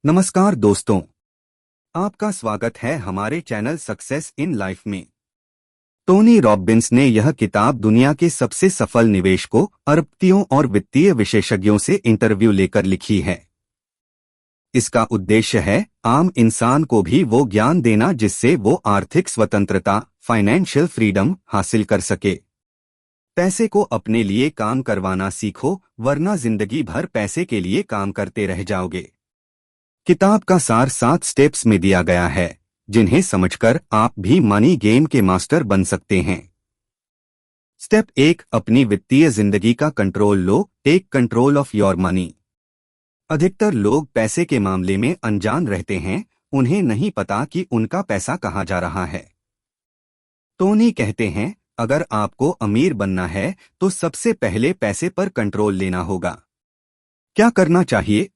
नमस्कार दोस्तों, आपका स्वागत है हमारे चैनल सक्सेस इन लाइफ में। टोनी रॉबिन्स ने यह किताब दुनिया के सबसे सफल निवेशकों, अरबपतियों और वित्तीय विशेषज्ञों से इंटरव्यू लेकर लिखी है। इसका उद्देश्य है आम इंसान को भी वो ज्ञान देना जिससे वो आर्थिक स्वतंत्रता, फाइनेंशियल फ्रीडम हासिल कर सके। पैसे को अपने लिए काम करवाना सीखो, वरना जिंदगी भर पैसे के लिए काम करते रह जाओगे। किताब का सार 7 स्टेप्स में दिया गया है, जिन्हें समझकर आप भी मनी गेम के मास्टर बन सकते हैं। स्टेप 1, अपनी वित्तीय जिंदगी का कंट्रोल लो। Take control of your money. अधिकतर लोग पैसे के मामले में अनजान रहते हैं, उन्हें नहीं पता कि उनका पैसा कहाँ जा रहा है। टोनी कहते हैं, अगर आपको अमीर बनना है तो सबसे पहले पैसे पर कंट्रोल लेना होगा। क्या करना चाहिए?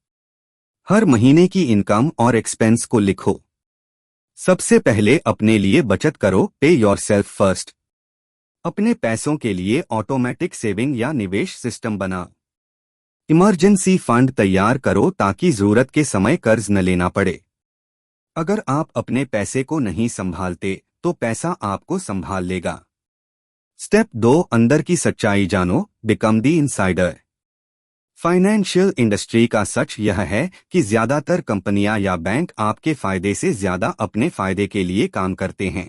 हर महीने की इनकम और एक्सपेंस को लिखो। सबसे पहले अपने लिए बचत करो। पे योरसेल्फ फर्स्ट। अपने पैसों के लिए ऑटोमेटिक सेविंग या निवेश सिस्टम बनाओ। इमरजेंसी फंड तैयार करो ताकि जरूरत के समय कर्ज न लेना पड़े। अगर आप अपने पैसे को नहीं संभालते तो पैसा आपको संभाल लेगा। स्टेप 2, अंदर की सच्चाई जानो। Become the insider. Financial industry का सच यह है कि ज्यादातर कंपनियां या बैंक आपके फायदे से ज्यादा अपने फायदे के लिए काम करते हैं।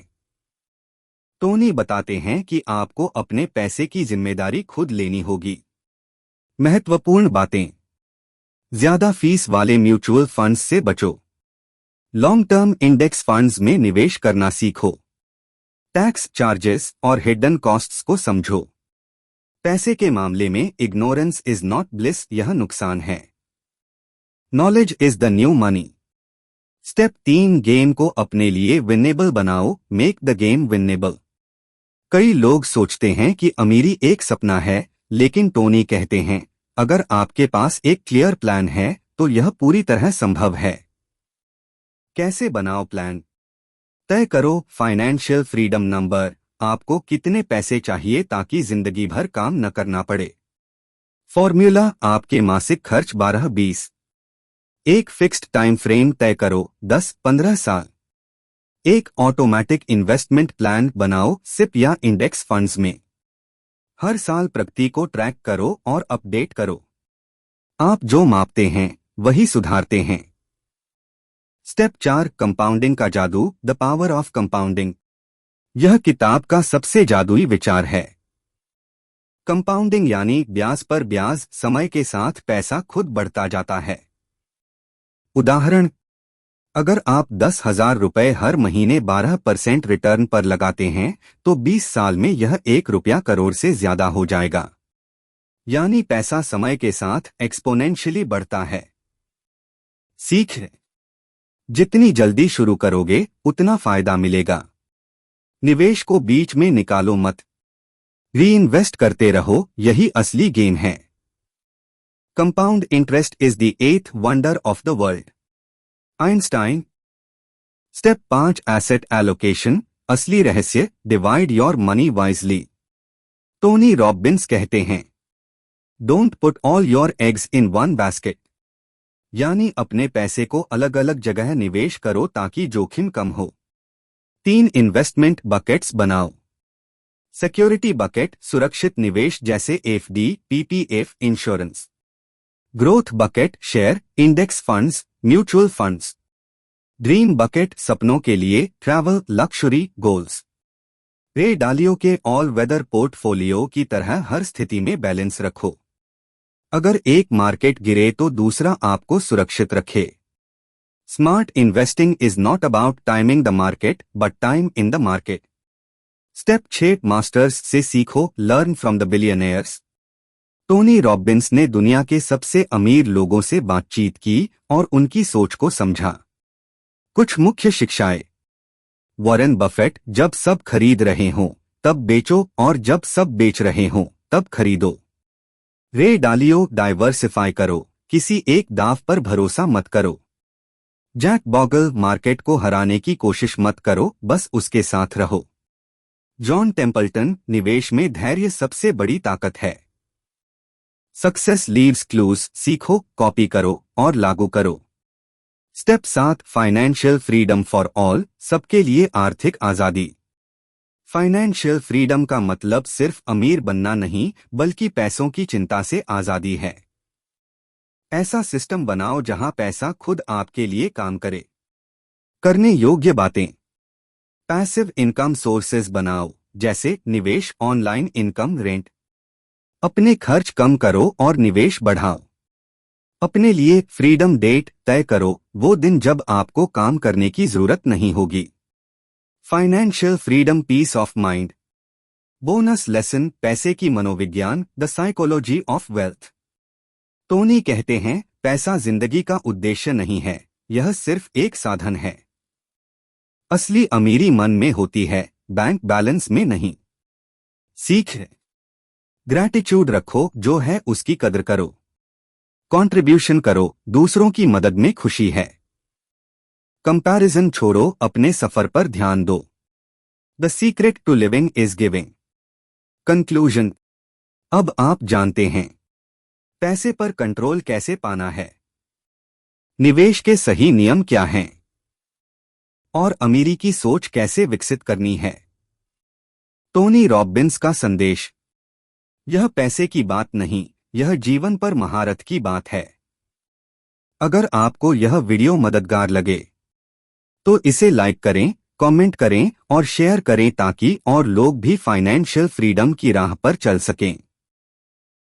टोनी बताते हैं कि आपको अपने पैसे की जिम्मेदारी खुद लेनी होगी। महत्वपूर्ण बातें। ज्यादा फीस वाले म्यूचुअल फंड्स से बचो। लॉन्ग टर्म इंडेक्स फंड्स में निवेश करना सीखो। टैक्स चार्जेस और हिडन कॉस्ट्स को समझो। पैसे के मामले में इग्नोरेंस इज नॉट ब्लिस, यह नुकसान है। Knowledge is the new money. Step 3, game को अपने लिए विनेबल बनाओ। Make the game winnable. कई लोग सोचते हैं कि अमीरी एक सपना है, लेकिन टोनी कहते हैं, अगर आपके पास एक क्लियर प्लान है तो यह पूरी तरह संभव है। कैसे बनाओ प्लान? तय करो फाइनेंशियल फ्रीडम नंबर। आपको कितने पैसे चाहिए ताकि जिंदगी भर काम न करना पड़े। फॉर्मूला, आपके मासिक खर्च 12-20। एक फिक्स्ड टाइम फ्रेम तय करो, 10-15 साल। एक ऑटोमेटिक इन्वेस्टमेंट प्लान बनाओ, सिप या इंडेक्स फंड्स में। हर साल प्रगति को ट्रैक करो और अपडेट करो। आप जो मापते हैं वही सुधारते हैं। स्टेप 4, कंपाउंडिंग का जादू। The power of compounding. यह किताब का सबसे जादुई विचार है। कंपाउंडिंग यानी ब्याज पर ब्याज, समय के साथ पैसा खुद बढ़ता जाता है। उदाहरण, अगर आप 10,000 रुपए हर महीने 12% रिटर्न पर लगाते हैं तो 20 साल में यह 1 रुपया करोड़ से ज्यादा हो जाएगा। यानी पैसा समय के साथ एक्सपोनेंशियली बढ़ता है। सीख, जितनी जल्दी शुरू करोगे उतना फायदा मिलेगा। निवेश को बीच में निकालो मत, री-इन्वेस्ट करते रहो, यही असली गेम है। Compound interest is the 8th wonder of the world. Einstein. Step 5, asset allocation. असली रहस्य, divide your money wisely. Tony Robbins कहते हैं, don't put all your eggs in one basket. यानी अपने पैसे को अलग अलग जगह निवेश करो ताकि जोखिम कम हो। 3 इन्वेस्टमेंट बकेट्स बनाओ। सिक्योरिटी बकेट, सुरक्षित निवेश जैसे FD, PPF, insurance. Growth bucket, share, index funds, mutual funds. Dream bucket, सपनों के लिए, ट्रैवल, लक्सुरी, गोल्स। रे डालियो के ऑल वेदर पोर्टफोलियो की तरह हर स्थिति में बैलेंस रखो। अगर एक मार्केट गिरे तो दूसरा आपको सुरक्षित रखे। Smart investing is not about timing the market but time in the market. Step 6, masters से सीखो। Learn from the billionaires. Tony Robbins ने दुनिया के सबसे अमीर लोगों से बातचीत की और उनकी सोच को समझा। कुछ मुख्य शिक्षाएं। वॉरेन बफेट, जब सब खरीद रहे हों तब बेचो और जब सब बेच रहे हों तब खरीदो। रे डालियो, डाइवर्सिफाई करो, किसी एक दाव पर भरोसा मत करो। जैक बॉगल, मार्केट को हराने की कोशिश मत करो, बस उसके साथ रहो। जॉन टेम्पल्टन, निवेश में धैर्य सबसे बड़ी ताकत है। सक्सेस लीव्स क्लूज, सीखो, कॉपी करो और लागू करो। Step 7, financial freedom for all, सबके लिए आर्थिक आजादी। फाइनेंशियल फ्रीडम का मतलब सिर्फ अमीर बनना नहीं, बल्कि पैसों की चिंता से आजादी है। ऐसा सिस्टम बनाओ जहां पैसा खुद आपके लिए काम करे। करने योग्य बातें। पैसिव इनकम सोर्सेज बनाओ, जैसे निवेश, ऑनलाइन इनकम, रेंट। अपने खर्च कम करो और निवेश बढ़ाओ। अपने लिए फ्रीडम डेट तय करो, वो दिन जब आपको काम करने की जरूरत नहीं होगी। Financial freedom, peace of mind. Bonus lesson, पैसे की मनोविज्ञान, the psychology of wealth. Tony कहते हैं, पैसा जिंदगी का उद्देश्य नहीं है, यह सिर्फ एक साधन है। असली अमीरी मन में होती है, बैंक बैलेंस में नहीं। सीख। ग्रैटिट्यूड रखो, जो है उसकी कदर करो। कंट्रीब्यूशन करो, दूसरों की मदद में खुशी है। कंपैरिजन छोड़ो, अपने सफर पर ध्यान दो। The secret to living is giving. Conclusion. अब आप जानते हैं पैसे पर कंट्रोल कैसे पाना है, निवेश के सही नियम क्या हैं, और अमीरी की सोच कैसे विकसित करनी है। टोनी रॉबिन्स का संदेश। यह पैसे की बात नहीं, यह जीवन पर महारत की बात है। अगर आपको यह वीडियो मददगार लगे तो इसे लाइक करें, कमेंट करें और शेयर करें ताकि और लोग भी फाइनेंशियल फ्रीडम की राह पर चल सकें।